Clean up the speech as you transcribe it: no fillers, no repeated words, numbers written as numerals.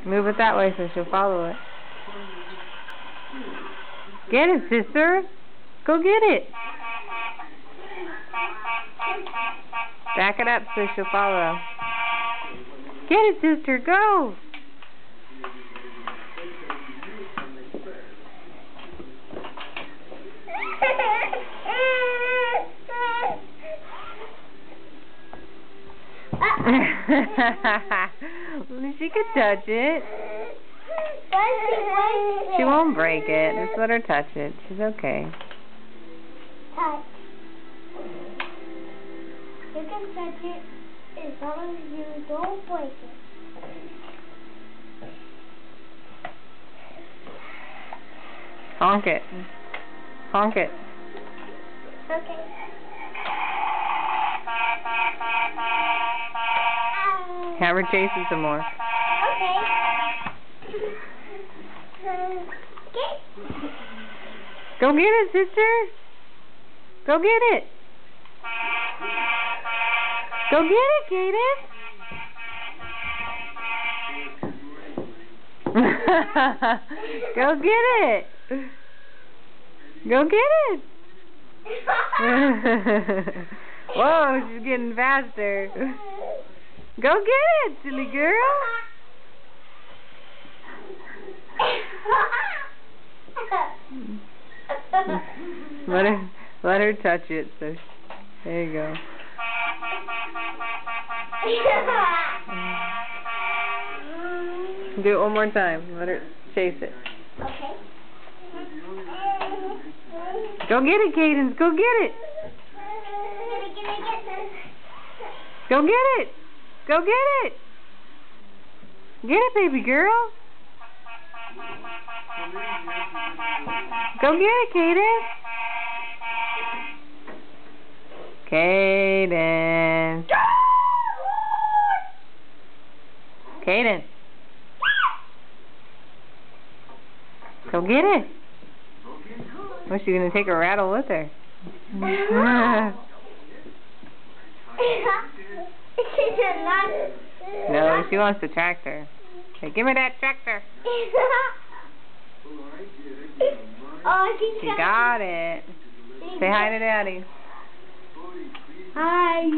Move it that way so she'll follow it. Get it, sister. Go get it. Back it up so she'll follow. Get it, sister. Go. She could touch it. She won't break it. Just let her touch it. She's okay. Touch. You can touch it as long as you don't break it. Honk it. Honk it. Okay. Have her chase it some more. Okay. Go get it, sister. Go get it. Go get it, Kaden. Go get it. Go get it. Whoa, she's getting faster. Go get it, silly girl. Let her touch it. So there you go. Do it one more time. Let her chase it. Okay. Go get it, Cadence. Go get it. Go get it. Go get it. Get it, baby girl. Go get it, Cadence. Cadence. Cadence. Go get it. What's she gonna take a rattle with her? No, she wants the tractor. Hey, give me that tractor. She got it. Say hi to Daddy. Hi.